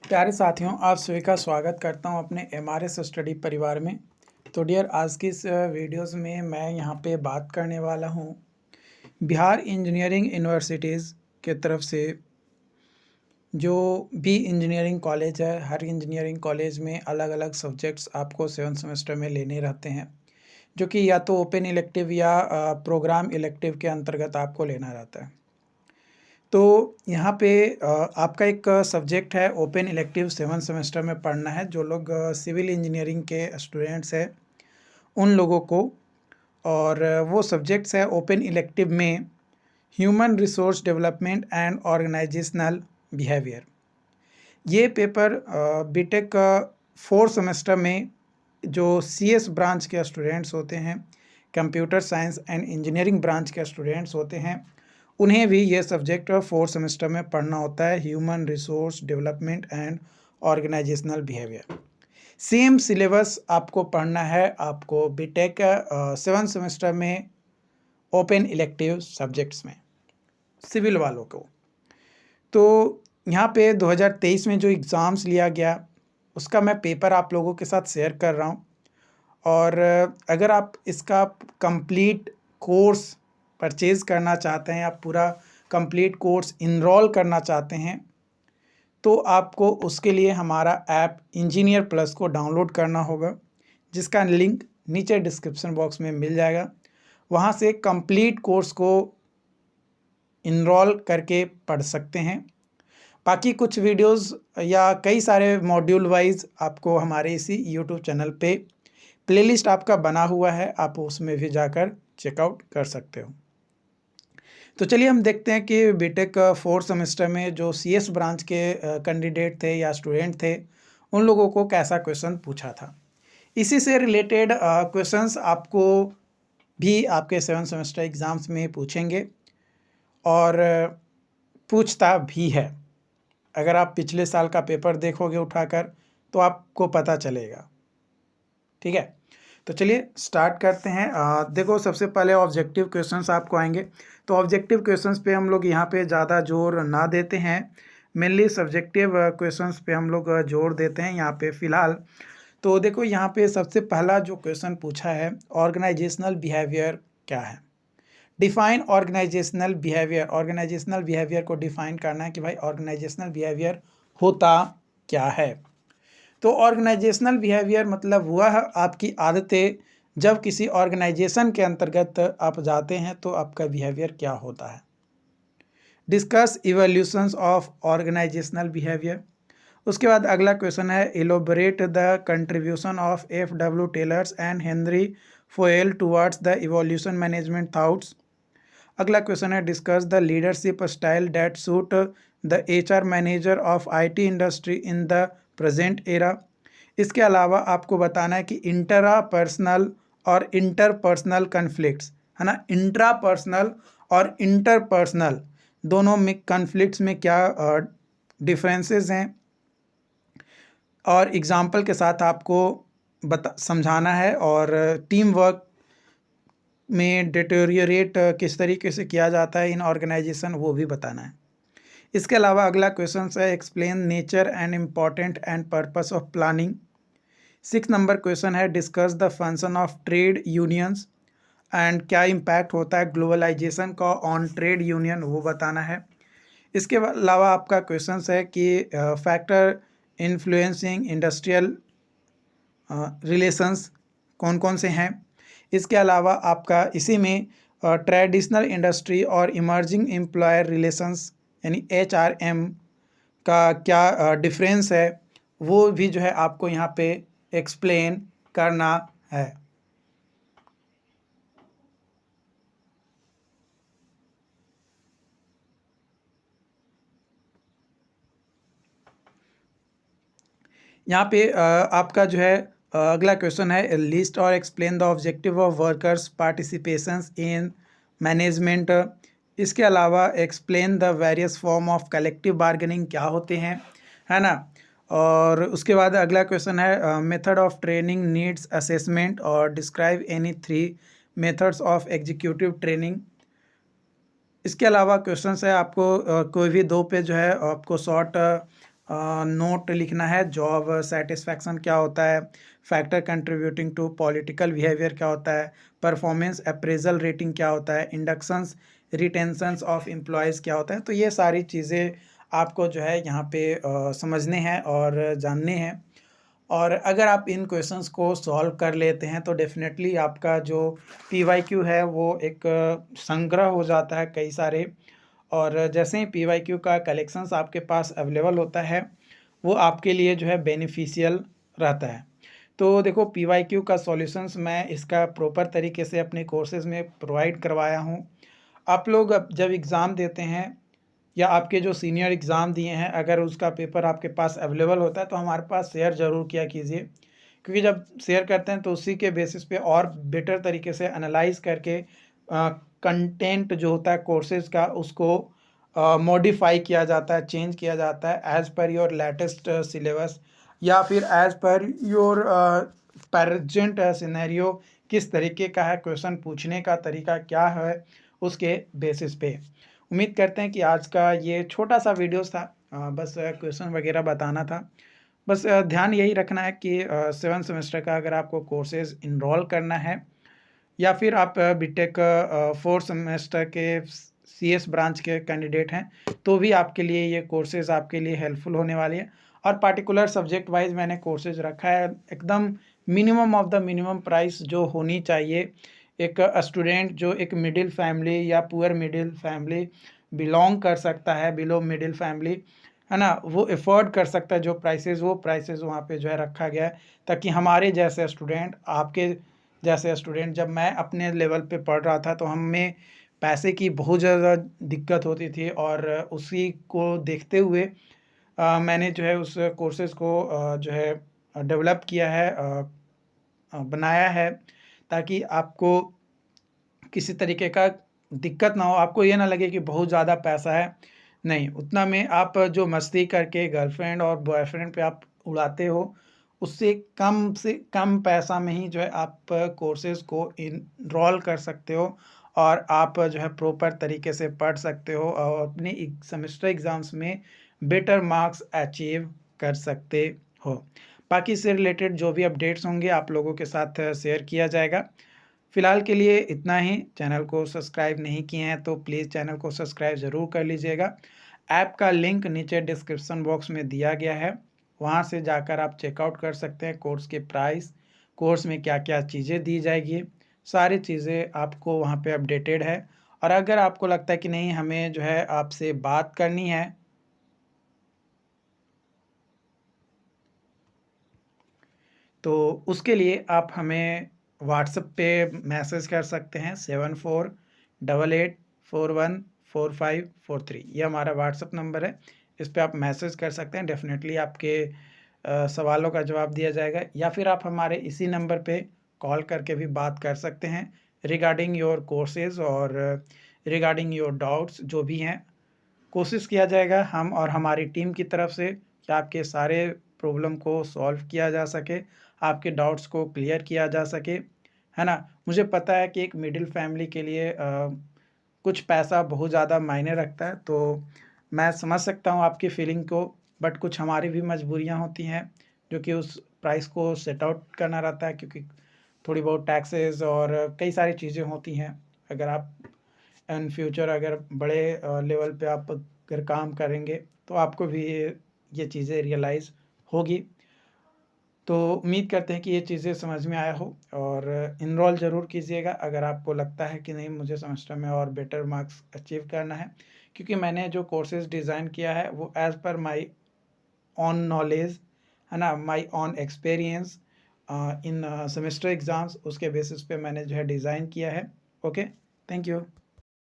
प्यारे साथियों, आप सभी का स्वागत करता हूं अपने एमआरएस स्टडी परिवार में। तो डियर, आज की इस वीडियोस में मैं यहां पे बात करने वाला हूं बिहार इंजीनियरिंग यूनिवर्सिटीज़ के तरफ से जो भी इंजीनियरिंग कॉलेज है। हर इंजीनियरिंग कॉलेज में अलग अलग सब्जेक्ट्स आपको 7th सेमेस्टर में लेने रहते हैं, जो कि या तो ओपन इलेक्टिव या प्रोग्राम इलेक्टिव के अंतर्गत आपको लेना रहता है। तो यहाँ पे आपका एक सब्जेक्ट है ओपन इलेक्टिव 7th सेमेस्टर में पढ़ना है। जो लोग सिविल इंजीनियरिंग के स्टूडेंट्स हैं उन लोगों को, और वो सब्जेक्ट्स है ओपन इलेक्टिव में human resource development and organisational behaviour. ये पेपर बीटेक का 4th सेमेस्टर में जो सीएस ब्रांच के स्टूडेंट्स होते हैं, computer science and engineering branch के स्टूडेंट्स होते हैं, उन्हें भी ये सब्जेक्ट 4th सेमेस्टर में पढ़ना होता है, human resource development and organisational behaviour. Same syllabus आपको पढ़ना है आपको बीटेक 7th सेमेस्टर में ओपन इलेक्टिव सब्जेक्ट्स में, सिविल वालों को। तो यहाँ पे 2023 में जो एग्ज़ाम्स लिया गया उसका मैं पेपर आप लोगों के साथ शेयर कर रहा हूँ। और अगर आप इसका कंप्लीट कोर्स परचेज़ करना चाहते हैं, आप पूरा कंप्लीट कोर्स इनरोल करना चाहते हैं, तो आपको उसके लिए हमारा ऐप इंजीनियर प्लस को डाउनलोड करना होगा, जिसका लिंक नीचे डिस्क्रिप्शन बॉक्स में मिल जाएगा। वहाँ से कंप्लीट कोर्स को इनरोल करके पढ़ सकते हैं। बाकी कुछ वीडियोस या कई सारे मॉड्यूल वाइज आपको हमारे इसी यूट्यूब चैनल पे प्लेलिस्ट आपका बना हुआ है, आप उसमें भी जाकर चेकआउट कर सकते हो। तो चलिए हम देखते हैं कि बीटेक 4th सेमेस्टर में जो सीएस ब्रांच के कैंडिडेट थे या स्टूडेंट थे, उन लोगों को कैसा क्वेश्चन पूछा था। इसी से रिलेटेड क्वेश्चंस आपको भी आपके 7th सेमेस्टर एग्ज़ाम्स में पूछेंगे और पूछता भी है। अगर आप पिछले साल का पेपर देखोगे उठाकर तो आपको पता चलेगा। ठीक है, तो चलिए स्टार्ट करते हैं। देखो, सबसे पहले ऑब्जेक्टिव क्वेश्चंस आपको आएंगे। तो ऑब्जेक्टिव क्वेश्चंस पे हम लोग यहाँ पे ज़्यादा जोर ना देते हैं, मेनली सब्जेक्टिव क्वेश्चंस पे हम लोग जोर देते हैं यहाँ पे फ़िलहाल। तो देखो, यहाँ पे सबसे पहला जो क्वेश्चन पूछा है, ऑर्गेनाइजेशनल बिहेवियर क्या है। Define organisational behaviour. Organisational behaviour को डिफाइन करना है कि भाई ऑर्गेनाइजेशनल बिहेवियर होता क्या है। तो ऑर्गेनाइजेशनल बिहेवियर मतलब वह आपकी आदतें जब किसी ऑर्गेनाइजेशन के अंतर्गत आप जाते हैं तो आपका बिहेवियर क्या होता है। Discuss evolutions of organisational behaviour. उसके बाद अगला क्वेश्चन है, elaborate the contribution of F.W. Taylor's and Henry Fayol towards the evolution management thoughts. अगला क्वेश्चन है, discuss the leadership style that suit the HR manager of IT industry in the present era. इसके अलावा आपको बताना है कि intra personal और interpersonal conflicts, है ना, इंट्रा पर्सनल और इंटरपर्सनल दोनों में कन्फ्लिक्ट्स में क्या डिफरेंसेस हैं, और एग्जाम्पल के साथ आपको समझाना है, और टीम वर्क में डिटेरियोरेट किस तरीके से किया जाता है इन ऑर्गेनाइजेशन, वो भी बताना है। इसके अलावा अगला क्वेश्चन है, explain nature and important and purpose of planning. 6 number question है, discuss the function of trade unions and क्या इम्पैक्ट होता है ग्लोबलाइजेशन का ऑन ट्रेड यूनियन, वो बताना है। इसके अलावा आपका क्वेश्चन है कि फैक्टर इन्फ्लुएंसिंग इंडस्ट्रियल रिलेशंस कौन कौन से हैं। इसके अलावा आपका इसी में ट्रेडिशनल इंडस्ट्री और इमर्जिंग एम्प्लॉयर रिलेशंस यानी HRM का क्या डिफरेंस है, वो भी जो है आपको यहाँ पे एक्सप्लेन करना है। यहाँ पे आपका जो है अगला क्वेश्चन है, लिस्ट और explain the objective of workers participations in management. इसके अलावा explain the various form of collective bargaining क्या होते हैं, है ना। और उसके बाद अगला क्वेश्चन है, method of training needs assessment और describe any 3 methods of executive training. इसके अलावा क्वेश्चन है आपको कोई भी 2 पे जो है आपको शॉर्ट नोट लिखना है, जॉब सेटिस्फैक्शन क्या होता है, factor contributing to political behaviour क्या होता है, परफॉर्मेंस अप्रेजल रेटिंग क्या होता है, इंडक्शंस रिटेंशंस ऑफ एम्प्लॉयज़ क्या होता है। तो ये सारी चीज़ें आपको जो है यहाँ पे समझने हैं और जानने हैं। और अगर आप इन क्वेश्चंस को सॉल्व कर लेते हैं तो डेफिनेटली आपका जो पीवाईक्यू है वो एक संग्रह हो जाता है कई सारे। और जैसे ही पीवाईक्यू का कलेक्शंस आपके पास अवेलेबल होता है वो आपके लिए जो है बेनिफिशियल रहता है। तो देखो पीवाईक्यू का सॉल्यूशंस मैं इसका प्रॉपर तरीके से अपने कोर्सेज़ में प्रोवाइड करवाया हूँ। आप लोग अब जब एग्ज़ाम देते हैं या आपके जो सीनियर एग्ज़ाम दिए हैं, अगर उसका पेपर आपके पास अवेलेबल होता है तो हमारे पास शेयर ज़रूर किया कीजिए, क्योंकि जब शेयर करते हैं तो उसी के बेसिस पे और बेटर तरीके से एनालाइज करके कंटेंट जो होता है कोर्सेज़ का उसको मॉडिफाई किया जाता है, चेंज किया जाता है as per your latest syllabus या फिर as per your present scenario किस तरीके का है, क्वेश्चन पूछने का तरीका क्या है, उसके बेसिस पे। उम्मीद करते हैं कि आज का ये छोटा सा वीडियोस था, बस क्वेश्चन वगैरह बताना था। बस ध्यान यही रखना है कि 7 सेमेस्टर का अगर आपको कोर्सेज़ इनरोल करना है या फिर आप बीटेक 4 सेमेस्टर के सीएस ब्रांच के कैंडिडेट हैं, तो भी आपके लिए ये कोर्सेज़ आपके लिए हेल्पफुल होने वाली है। और पार्टिकुलर सब्जेक्ट वाइज़ मैंने कोर्सेज़ रखा है, एकदम minimum of the minimum price जो होनी चाहिए। एक स्टूडेंट जो एक मिडिल फैमिली या पुअर मिडिल फैमिली बिलॉन्ग कर सकता है, बिलो मिडिल फैमिली, है ना? वो अफ़ोर्ड कर सकता है जो प्राइसेज़, वो प्राइसेज़ वहाँ पे जो है रखा गया है, ताकि हमारे जैसे स्टूडेंट, आपके जैसे स्टूडेंट, जब मैं अपने लेवल पे पढ़ रहा था तो हमें पैसे की बहुत ज़्यादा दिक्कत होती थी और उसी को देखते हुए मैंने जो है उस कोर्सेज़ को जो है डेवलप किया है, बनाया है, ताकि आपको किसी तरीके का दिक्कत ना हो, आपको ये ना लगे कि बहुत ज़्यादा पैसा है। नहीं, उतना में आप जो मस्ती करके गर्लफ्रेंड और बॉयफ्रेंड पे आप उड़ाते हो, उससे कम पैसा में ही जो है आप कोर्सेज़ को इनरोल कर सकते हो और आप जो है प्रॉपर तरीके से पढ़ सकते हो और अपने सेमेस्टर एग्ज़ाम्स में बेटर मार्क्स अचीव कर सकते हो। बाकी इससे रिलेटेड जो भी अपडेट्स होंगे आप लोगों के साथ शेयर किया जाएगा। फ़िलहाल के लिए इतना ही। चैनल को सब्सक्राइब नहीं किए हैं तो प्लीज़ चैनल को सब्सक्राइब ज़रूर कर लीजिएगा। ऐप का लिंक नीचे डिस्क्रिप्शन बॉक्स में दिया गया है, वहाँ से जाकर आप चेकआउट कर सकते हैं। कोर्स के प्राइस, कोर्स में क्या-क्या चीज़ें दी जाएगी, सारी चीज़ें आपको वहाँ पे अपडेटेड है। और अगर आपको लगता है कि नहीं हमें जो है आपसे बात करनी है, तो उसके लिए आप हमें व्हाट्सएप पे मैसेज कर सकते हैं 7488414543। ये हमारा व्हाट्सएप नंबर है, इस पे आप मैसेज कर सकते हैं। डेफ़िनेटली आपके सवालों का जवाब दिया जाएगा, या फिर आप हमारे इसी नंबर पे कॉल करके भी बात कर सकते हैं रिगार्डिंग योर कोर्सेज़ और रिगार्डिंग योर डाउट्स जो भी हैं। कोशिश किया जाएगा हम और हमारी टीम की तरफ से कि आपके सारे प्रॉब्लम को सॉल्व किया जा सके, आपके डाउट्स को क्लियर किया जा सके, है ना? मुझे पता है कि एक मिडिल फैमिली के लिए कुछ पैसा बहुत ज़्यादा मायने रखता है, तो मैं समझ सकता हूँ आपकी फीलिंग को, बट कुछ हमारी भी मजबूरियाँ होती हैं, जो कि उस प्राइस को सेट आउट करना रहता है, क्योंकि थोड़ी बहुत टैक्सेस और कई सारी चीज़ें होती हैं। अगर आप इन फ्यूचर अगर बड़े लेवल पे आप अगर काम करेंगे तो आपको भी ये चीज़ें रियलाइज़ होगी। तो उम्मीद करते हैं कि ये चीज़ें समझ में आया हो और इनरोल ज़रूर कीजिएगा अगर आपको लगता है कि नहीं मुझे सेमेस्टर में और बेटर मार्क्स अचीव करना है, क्योंकि मैंने जो कोर्सेज़ डिज़ाइन किया है वो as per my on knowledge, है ना, my own experience in semester exams, उसके बेसिस पे मैंने जो है डिज़ाइन किया है। Okay, thank you.